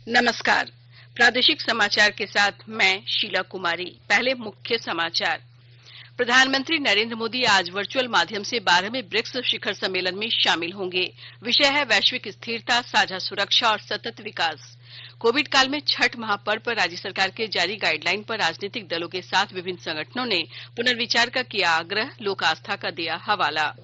नमस्कार। प्रादेशिक समाचार के साथ मैं शीला कुमारी। पहले मुख्य समाचार। प्रधानमंत्री नरेंद्र मोदी आज वर्चुअल माध्यम से 12वें ब्रिक्स शिखर सम्मेलन में शामिल होंगे। विषय है वैश्विक स्थिरता, साझा सुरक्षा और सतत विकास। कोविड काल में छठ महापर्व पर राज्य सरकार के जारी गाइडलाइन पर राजनीतिक दलों के साथ विभिन्न संगठनों ने पुनर्विचार का किया आग्रह, लोक आस्था का दिया हवाला।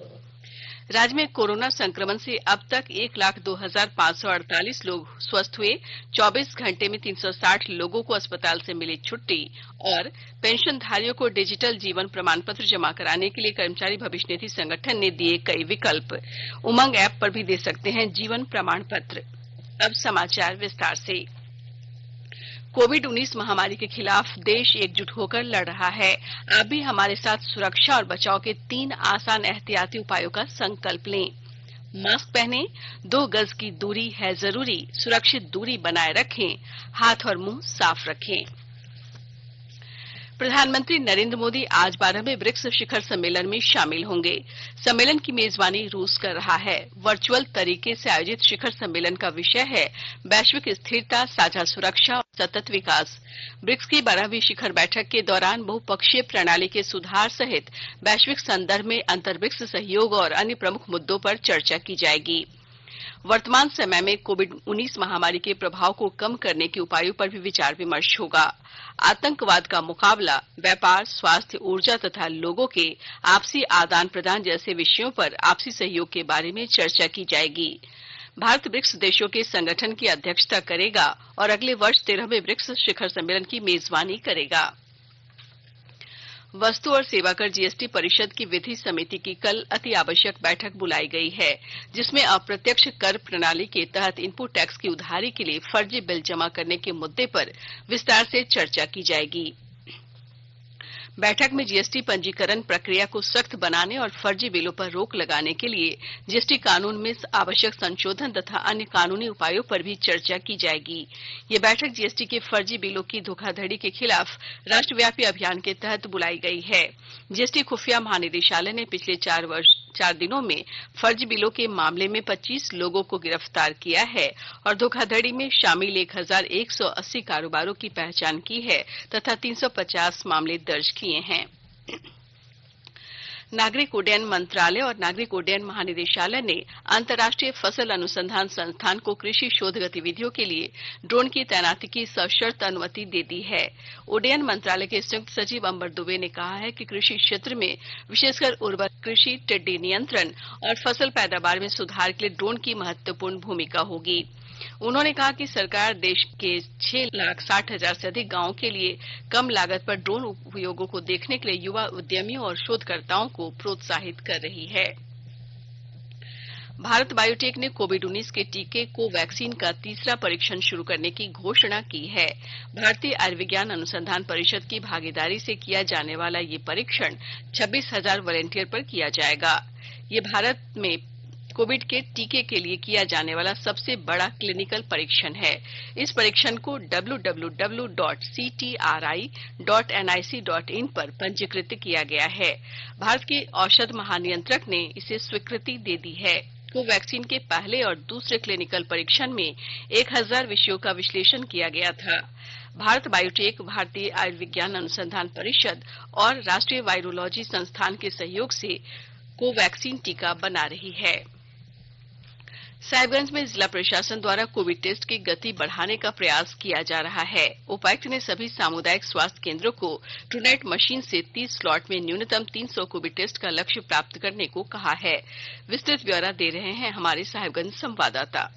राज्य में कोरोना संक्रमण से अब तक 1,02,548 लोग स्वस्थ हुए। 24 घंटे में 360 लोगों को अस्पताल से मिली छुट्टी। और पेंशनधारियों को डिजिटल जीवन प्रमाण पत्र जमा कराने के लिए कर्मचारी भविष्य निधि संगठन ने दिए कई विकल्प। उमंग ऐप पर भी दे सकते हैं जीवन प्रमाण पत्र। अब समाचार विस्तार से। कोविड-19 महामारी के खिलाफ देश एकजुट होकर लड़ रहा है। आप भी हमारे साथ सुरक्षा और बचाव के 3 आसान एहतियाती उपायों का संकल्प लें। मास्क पहनें, 2 गज की दूरी है जरूरी, सुरक्षित दूरी बनाए रखें, हाथ और मुंह साफ रखें। प्रधानमंत्री नरेंद्र मोदी आज 12वें ब्रिक्स शिखर सम्मेलन में शामिल होंगे। सम्मेलन की मेजबानी रूस कर रहा है। वर्चुअल तरीके से आयोजित शिखर सम्मेलन का विषय है वैश्विक स्थिरता, साझा सुरक्षा और सतत विकास। ब्रिक्स की 12वीं शिखर बैठक के दौरान बहुपक्षीय प्रणाली के सुधार सहित वैश्विक संदर्भ में अंतर्ब्रिक्स सहयोग और अन्य प्रमुख मुद्दों पर चर्चा की जाएगी। वर्तमान समय में कोविड-19 महामारी के प्रभाव को कम करने के उपायों पर भी विचार विमर्श होगा। आतंकवाद का मुकाबला, व्यापार, स्वास्थ्य, ऊर्जा तथा लोगों के आपसी आदान प्रदान जैसे विषयों पर आपसी सहयोग के बारे में चर्चा की जाएगी। भारत ब्रिक्स देशों के संगठन की अध्यक्षता करेगा और अगले वर्ष 13वें ब्रिक्स शिखर सम्मेलन की मेजबानी करेगा। वस्तु और सेवाकर जीएसटी परिषद की विधि समिति की कल अति आवश्यक बैठक बुलाई गई है, जिसमें अप्रत्यक्ष कर प्रणाली के तहत इनपुट टैक्स की उधारी के लिए फर्जी बिल जमा करने के मुद्दे पर विस्तार से चर्चा की जाएगी। बैठक में जीएसटी पंजीकरण प्रक्रिया को सख्त बनाने और फर्जी बिलों पर रोक लगाने के लिए जीएसटी कानून में आवश्यक संशोधन तथा अन्य कानूनी उपायों पर भी चर्चा की जाएगी। ये बैठक जीएसटी के फर्जी बिलों की धोखाधड़ी के खिलाफ राष्ट्रव्यापी अभियान के तहत बुलाई गई है। जीएसटी खुफिया महानिदेशालय ने पिछले 4 दिनों में फर्जी बिलों के मामले में 25 लोगों को गिरफ्तार किया है और धोखाधड़ी में शामिल 1,180 कारोबारों की पहचान की है तथा 350 मामले दर्ज किए हैं। नागरिक उड्डयन मंत्रालय और नागरिक उड्डयन महानिदेशालय ने अंतर्राष्ट्रीय फसल अनुसंधान संस्थान को कृषि शोध गतिविधियों के लिए ड्रोन की तैनाती की सशर्त अनुमति दे दी है। उड्डयन मंत्रालय के संयुक्त सचिव अंबर दुबे ने कहा है कि कृषि क्षेत्र में विशेषकर उर्वरक कृषि, टिड्डी नियंत्रण और फसल पैदावार में सुधार के लिए ड्रोन की महत्वपूर्ण भूमिका होगी। उन्होंने कहा कि सरकार देश के 6,60,000 से अधिक गांवों के लिए कम लागत पर ड्रोन उपयोगों को देखने के लिए युवा उद्यमियों और शोधकर्ताओं को प्रोत्साहित कर रही है। भारत बायोटेक ने कोविड-19 के टीके कोवैक्सीन का तीसरा परीक्षण शुरू करने की घोषणा की है। भारतीय आयुर्विज्ञान अनुसंधान परिषद की भागीदारी से किया जाने वाला ये परीक्षण 26,000 वॉलेंटियर पर किया जाएगा। ये भारत में कोविड के टीके के लिए किया जाने वाला सबसे बड़ा क्लिनिकल परीक्षण है। इस परीक्षण को www.ctri.nic.in पर पंजीकृत किया गया है। भारत के औषध महानियंत्रक ने इसे स्वीकृति दे दी है। कोवैक्सीन के पहले और दूसरे क्लिनिकल परीक्षण में 1000 विषयों का विश्लेषण किया गया था। भारत बायोटेक, भारतीय आयुर्विज्ञान अनुसंधान परिषद और राष्ट्रीय वायरोलॉजी संस्थान के सहयोग से कोवैक्सीन टीका बना रही है। साहिबगंज में जिला प्रशासन द्वारा कोविड टेस्ट की गति बढ़ाने का प्रयास किया जा रहा है। उपायुक्त ने सभी सामुदायिक स्वास्थ्य केंद्रों को ट्रूनेट मशीन से 30 स्लॉट में न्यूनतम 300 कोविड टेस्ट का लक्ष्य प्राप्त करने को कहा है। विस्तृत ब्यौरा दे रहे हैं हमारे साहिबगंज संवाददाता।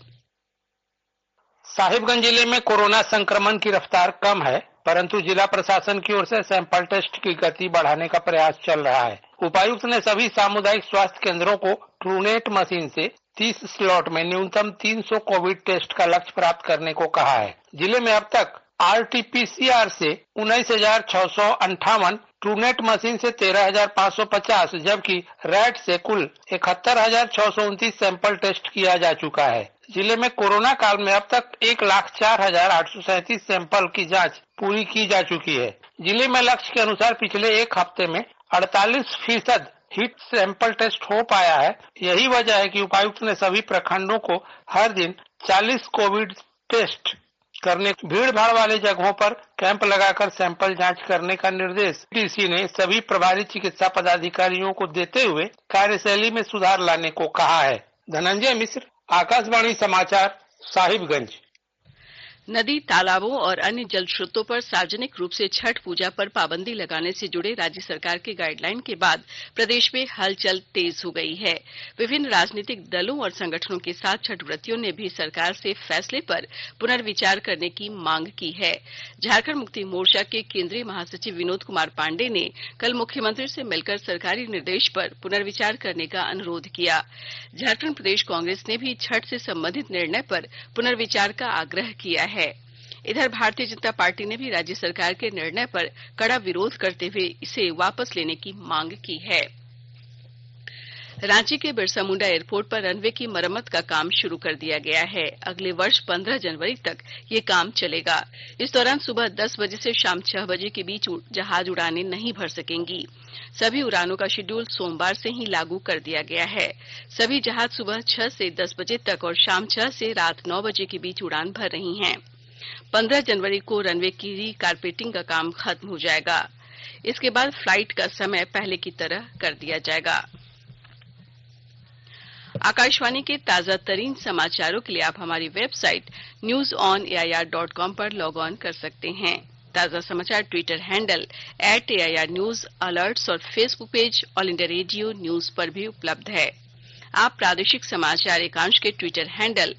साहिबगंज जिले में कोरोना संक्रमण की रफ्तार कम है, परंतु जिला प्रशासन की ओर से सैंपल टेस्ट की गति बढ़ाने का प्रयास चल रहा है। उपायुक्त ने सभी सामुदायिक स्वास्थ्य केंद्रों को ट्रूनेट मशीन से 30 स्लॉट में न्यूनतम 300 कोविड टेस्ट का लक्ष्य प्राप्त करने को कहा है। जिले में अब तक आरटीपीसीआर से 19,658, ट्रूनेट मशीन से 13,550 जबकि रैट से कुल 71,629 सैंपल टेस्ट किया जा चुका है। जिले में कोरोना काल में अब तक 1,04,837 सैंपल की जांच पूरी की जा चुकी है। जिले में लक्ष्य के अनुसार पिछले एक हफ्ते में 48% हिट सैंपल टेस्ट हो पाया है। यही वजह है कि उपायुक्त ने सभी प्रखंडों को हर दिन 40 कोविड टेस्ट करने, भीड़ भाड़ वाले जगहों पर कैंप लगाकर सैंपल जांच करने का निर्देश डीसी ने सभी प्रभारी चिकित्सा पदाधिकारियों को देते हुए कार्यशैली में सुधार लाने को कहा है। धनंजय मिश्र, आकाशवाणी समाचार, साहिबगंज। नदी, तालाबों और अन्य जल स्रोतों पर सार्वजनिक रूप से छठ पूजा पर पाबंदी लगाने से जुड़े राज्य सरकार के गाइडलाइन के बाद प्रदेश में हलचल तेज हो गई है। विभिन्न राजनीतिक दलों और संगठनों के साथ छठ व्रतियों ने भी सरकार से फैसले पर पुनर्विचार करने की मांग की है। झारखंड मुक्ति मोर्चा के केंद्रीय महासचिव विनोद कुमार पांडेय ने कल मुख्यमंत्री से मिलकर सरकारी निर्देश पर पुनर्विचार करने का अनुरोध किया। झारखंड प्रदेश कांग्रेस ने भी छठ से संबंधित निर्णय पर पुनर्विचार का आग्रह किया है। इधर भारतीय जनता पार्टी ने भी राज्य सरकार के निर्णय पर कड़ा विरोध करते हुए इसे वापस लेने की मांग की है। रांची के बिरसा मुंडा एयरपोर्ट पर रनवे की मरम्मत का काम शुरू कर दिया गया है। अगले वर्ष 15 जनवरी तक ये काम चलेगा। इस दौरान सुबह 10 बजे से शाम 6 बजे के बीच जहाज उड़ानें नहीं भर सकेंगी। सभी उड़ानों का शेड्यूल सोमवार से ही लागू कर दिया गया है। सभी जहाज सुबह 6 से 10 बजे तक और शाम 6 से रात 9 बजे के बीच उड़ान भर रही हैं। 15 जनवरी को रनवे की रीकारपेटिंग का काम खत्म हो जाएगा। इसके बाद फ्लाइट का समय पहले की तरह कर दिया जाएगा। आकाशवाणी के ताजा तरीन समाचारों के लिए आप हमारी वेबसाइट newsonair.com पर लॉग ऑन कर सकते हैं। ताजा समाचार ट्विटर हैंडल @AIR अलर्ट्स और Facebook page all India radio news पर भी उपलब्ध है। आप प्रादेशिक समाचार एकांश के ट्विटर हैंडल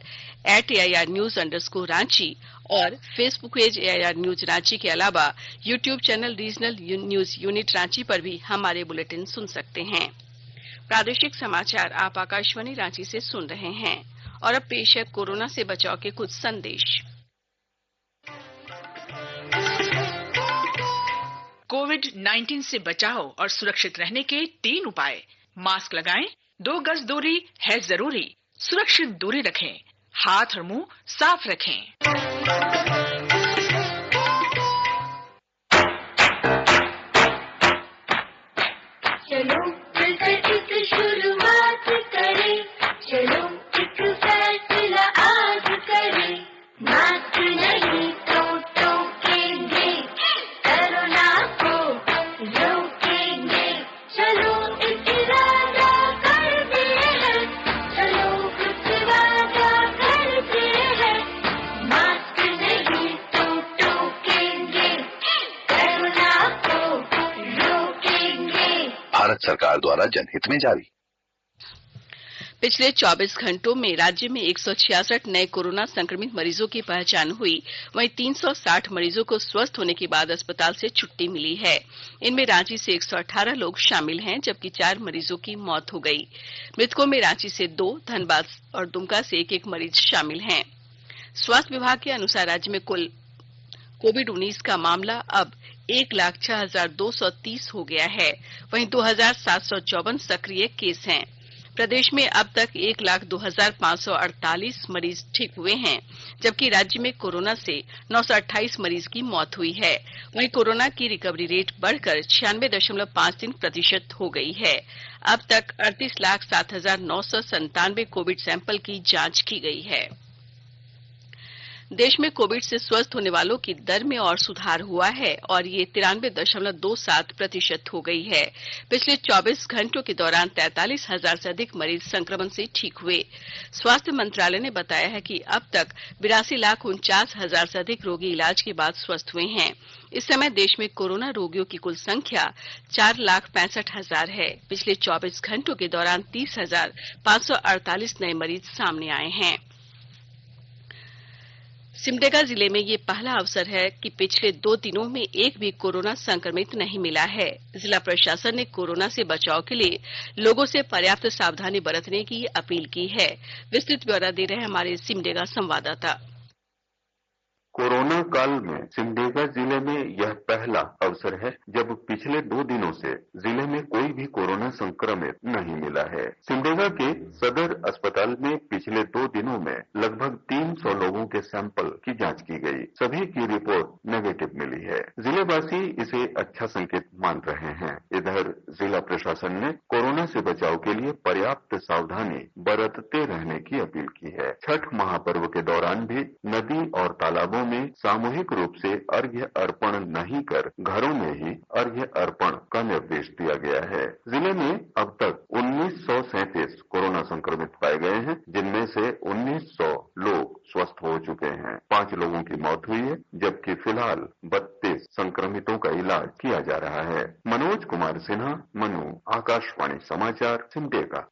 @AIR_रांची और Facebook page AIR news Ranchi के अलावा YouTube channel regional news unit Ranchi पर भी हमारे बुलेटिन सुन सकते हैं। प्रादेशिक समाचार आप आकाशवाणी रांची से सुन रहे हैं और अब पेश है कोरोना से बचाव के कुछ संदेश। कोविड-19 से बचाव और सुरक्षित रहने के 3 उपाय। मास्क लगाएं, 2 गज दूरी है जरूरी, सुरक्षित दूरी रखें, हाथ और मुंह साफ रखें। चलो मिलकर एक शुरुआत करें, चलो एक फैसला आज करें, मास्क नहीं तो टोकेंगे, कोरोना को रोकेंगे, चलो एक इरादा करते हैं, चलो कुछ वादा करते हैं, मास्क नहीं तो टोकेंगे, कोरोना को रोकेंगे। भारत सरकार द्वारा जनहित में जारी। पिछले 24 घंटों में राज्य में 166 नए कोरोना संक्रमित मरीजों की पहचान हुई। वहीं 360 मरीजों को स्वस्थ होने के बाद अस्पताल से छुट्टी मिली है। इनमें रांची से 118 लोग शामिल हैं, जबकि 4 मरीजों की मौत हो गई। मृतकों में रांची से 2, धनबाद और दुमका से एक मरीज शामिल हैं। स्वास्थ्य विभाग के अनुसार राज्य में कुल कोविड-19 का मामला अब 1,06,230 हो गया है। वहीं 2,754 सक्रिय केस हैं। प्रदेश में अब तक 1,02,548 मरीज ठीक हुए हैं, जबकि राज्य में कोरोना से 928 मरीज की मौत हुई है। वहीं कोरोना की रिकवरी रेट बढ़कर 96.53% हो गई है। अब तक 38,07,997 कोविड सैंपल की जांच की गई है। देश में कोविड से स्वस्थ होने वालों की दर में और सुधार हुआ है और ये 93.27% हो गई है। पिछले 24 घंटों के दौरान 43,000 से अधिक मरीज संक्रमण से ठीक हुए। स्वास्थ्य मंत्रालय ने बताया है कि अब तक 82,49,000 से अधिक रोगी इलाज के बाद स्वस्थ हुए हैं। इस समय देश में कोरोना रोगियों की कुल संख्या 4,65,000 है। पिछले 24 घंटों के दौरान 30,548 नए मरीज सामने आए हैं। सिमडेगा जिले में ये पहला अवसर है कि पिछले 2 दिनों में एक भी कोरोना संक्रमित नहीं मिला है। जिला प्रशासन ने कोरोना से बचाव के लिए लोगों से पर्याप्त सावधानी बरतने की अपील की है। विस्तृत ब्यौरा दे रहे हैं हमारे सिमडेगा संवाददाता। कोरोना काल में सिमडेगा जिले में यह पहला अवसर है जब पिछले 2 दिनों से जिले में कोई भी कोरोना संक्रमित नहीं मिला है। सिमडेगा के सदर अस्पताल में पिछले 2 दिनों में लगभग 300 लोगों के सैंपल की जांच की गई। सभी की रिपोर्ट नेगेटिव मिली है। जिलेवासी इसे अच्छा संकेत मान रहे हैं। इधर जिला प्रशासन ने कोरोना से बचाव के लिए पर्याप्त सावधानी बरतते रहने की अपील की है। छठ महापर्व के दौरान भी नदी और तालाबों में सामूहिक रूप से अर्घ्य अर्पण नहीं कर घरों में ही अर्घ्य अर्पण का निर्देश दिया गया है। जिले में अब तक 1937 कोरोना संक्रमित पाए गए हैं, जिनमें से 1900 लोग स्वस्थ हो चुके हैं। 5 लोगों की मौत हुई है, जबकि फिलहाल 32 संक्रमितों का इलाज किया जा रहा है। मनोज कुमार सिन्हा, मनु, आकाशवाणी समाचार, सिमडेगा।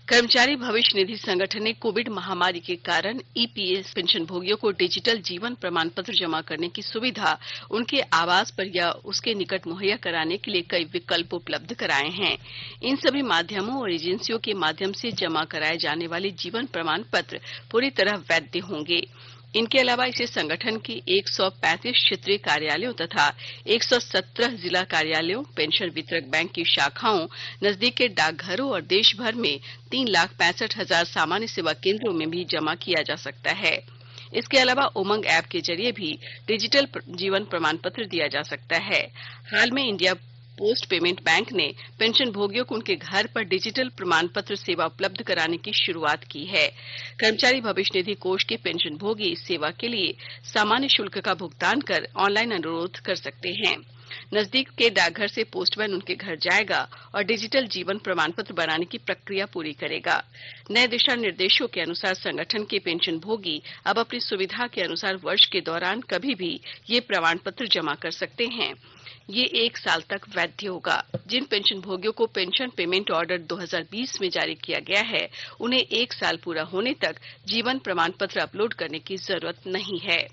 कर्मचारी भविष्य निधि संगठन ने कोविड महामारी के कारण ईपीएस पेंशन भोगियों को डिजिटल जीवन प्रमाण पत्र जमा करने की सुविधा उनके आवास पर या उसके निकट मुहैया कराने के लिए कई विकल्प उपलब्ध कराए हैं। इन सभी माध्यमों और एजेंसियों के माध्यम से जमा कराए जाने वाले जीवन प्रमाण पत्र पूरी तरह वैध होंगे। इनके अलावा इसे संगठन के 135 क्षेत्रीय कार्यालयों तथा 117 जिला कार्यालयों, पेंशन वितरक बैंक की शाखाओं, नजदीक के डाकघरों और देश भर में 3,65,000 सामान्य सेवा केंद्रों में भी जमा किया जा सकता है। इसके अलावा उमंग ऐप के जरिए भी डिजिटल जीवन प्रमाण पत्र दिया जा सकता है। हाल में इंडिया पोस्ट पेमेंट बैंक ने पेंशन भोगियों को उनके घर पर डिजिटल प्रमाण पत्र सेवा उपलब्ध कराने की शुरुआत की है। कर्मचारी भविष्य निधि कोष के पेंशन भोगी इस सेवा के लिए सामान्य शुल्क का भुगतान कर ऑनलाइन अनुरोध कर सकते हैं। नजदीक के डाकघर से पोस्टमैन उनके घर जाएगा और डिजिटल जीवन प्रमाण पत्र बनाने की प्रक्रिया पूरी करेगा। नए दिशा निर्देशों के अनुसार संगठन के पेंशन भोगी अब अपनी सुविधा के अनुसार वर्ष के दौरान कभी भी ये प्रमाण पत्र जमा कर सकते हैं। ये 1 साल तक वैध होगा। जिन पेंशन भोगियों को पेंशन पेमेंट ऑर्डर 2020 में जारी किया गया है, उन्हें 1 साल पूरा होने तक जीवन प्रमाण पत्र अपलोड करने की जरूरत नहीं है।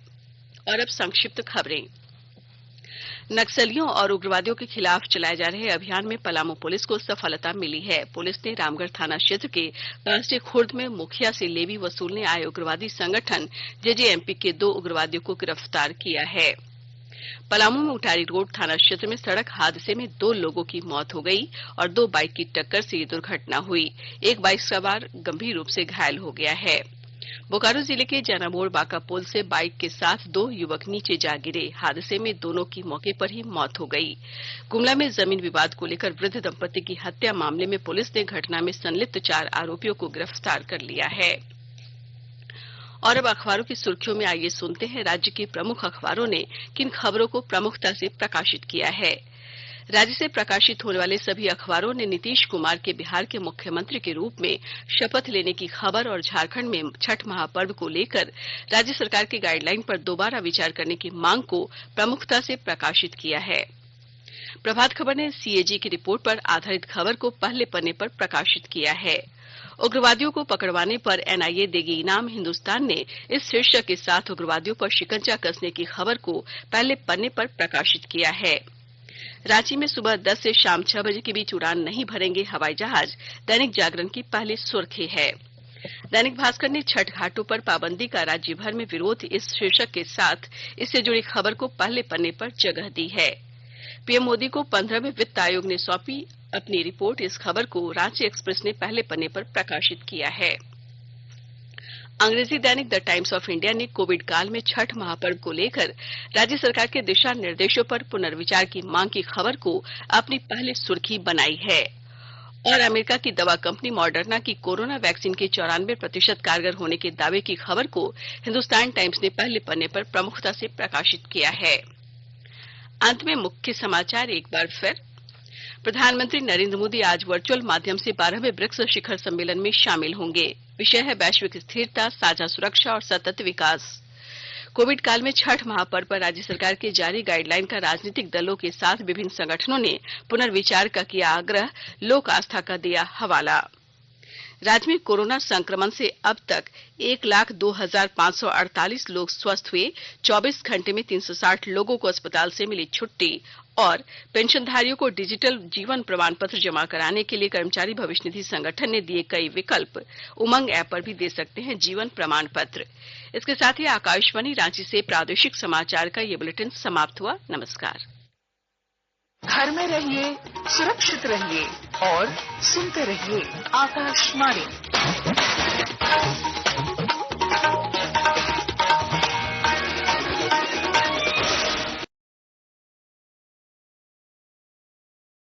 और अब संक्षिप्त खबरें। नक्सलियों और उग्रवादियों के खिलाफ चलाए जा रहे अभियान में पलामू पुलिस को सफलता मिली है। पुलिस ने रामगढ़ थाना क्षेत्र के कांस्टे खुर्द में मुखिया से लेवी वसूलने आए उग्रवादी संगठन जेजेएमपी के 2 उग्रवादियों को गिरफ्तार किया है। पलामू में उटारी रोड थाना क्षेत्र में सड़क हादसे में 2 लोगों की मौत हो गई और 2 बाइक की टक्कर से ये दुर्घटना हुई। एक बाइक सवार गंभीर रूप से घायल हो गया है। बोकारो जिले के जनामोड़ बाका पुल से बाइक के साथ 2 युवक नीचे जा गिरे। हादसे में दोनों की मौके पर ही मौत हो गई। गुमला में जमीन विवाद को लेकर वृद्ध दंपति की हत्या मामले में पुलिस ने घटना में संलिप्त 4 आरोपियों को गिरफ्तार कर लिया है। और अब अखबारों की सुर्खियों में आइए सुनते हैं राज्य के प्रमुख अखबारों ने किन खबरों को प्रमुखता से प्रकाशित किया है। राज्य से प्रकाशित होने वाले सभी अखबारों ने नीतीश कुमार के बिहार के मुख्यमंत्री के रूप में शपथ लेने की खबर और झारखंड में छठ महापर्व को लेकर राज्य सरकार के गाइडलाइन पर दोबारा विचार करने की मांग को प्रमुखता से प्रकाशित किया है। प्रभात खबर ने सीएजी की रिपोर्ट पर आधारित खबर को पहले पन्ने पर प्रकाशित किया है। उग्रवादियों को पकड़वाने पर एनआईए देगी इनाम, हिंदुस्तान ने इस शीर्षक के साथ उग्रवादियों पर शिकंजा कसने की खबर को पहले पन्ने पर प्रकाशित किया है। रांची में सुबह 10 से शाम 6 बजे के बीच उड़ान नहीं भरेंगे हवाई जहाज, दैनिक जागरण की पहली सुर्खी है। दैनिक भास्कर ने छठ घाटों पर पाबंदी का राज्य भर में विरोध इस शीर्षक के साथ इससे जुड़ी खबर को पहले पन्ने पर जगह दी है। पीएम मोदी को 15वें वित्त आयोग ने सौंपी अपनी रिपोर्ट, इस खबर को रांची एक्सप्रेस ने पहले पन्ने पर प्रकाशित किया है। अंग्रेजी दैनिक द टाइम्स ऑफ इंडिया ने कोविड काल में छठ महापर्व को लेकर राज्य सरकार के दिशा निर्देशों पर पुनर्विचार की मांग की खबर को अपनी पहली सुर्खी बनाई है। और अमेरिका की दवा कंपनी मॉडर्ना की कोरोना वैक्सीन के 94% कारगर होने के दावे की खबर को हिंदुस्तान टाइम्स ने पहले पन्ने पर प्रमुखता से प्रकाशित किया है। अंत में मुख्य समाचार एक बार फिर। प्रधानमंत्री नरेंद्र मोदी आज वर्चुअल माध्यम से 12वें ब्रिक्स शिखर सम्मेलन में शामिल होंगे। विषय है वैश्विक स्थिरता, साझा सुरक्षा और सतत विकास। कोविड काल में छठ महापर्व पर राज्य सरकार के जारी गाइडलाइन का राजनीतिक दलों के साथ विभिन्न संगठनों ने पुनर्विचार का किया आग्रह, लोक आस्था का दिया हवाला। राज्य में कोरोना संक्रमण से अब तक 1,02,548 लोग स्वस्थ हुए। 24 घंटे में 360 लोगों को अस्पताल से मिली छुट्टी। और पेंशनधारियों को डिजिटल जीवन प्रमाण पत्र जमा कराने के लिए कर्मचारी भविष्य निधि संगठन ने दिए कई विकल्प। उमंग ऐप पर भी दे सकते हैं जीवन प्रमाण पत्र। इसके साथ ही आकाशवाणी रांची से प्रादेशिक समाचार का ये बुलेटिन समाप्त हुआ। नमस्कार। घर में रहिए, सुरक्षित रहिए और सुनते रहिए आकाशवाणी।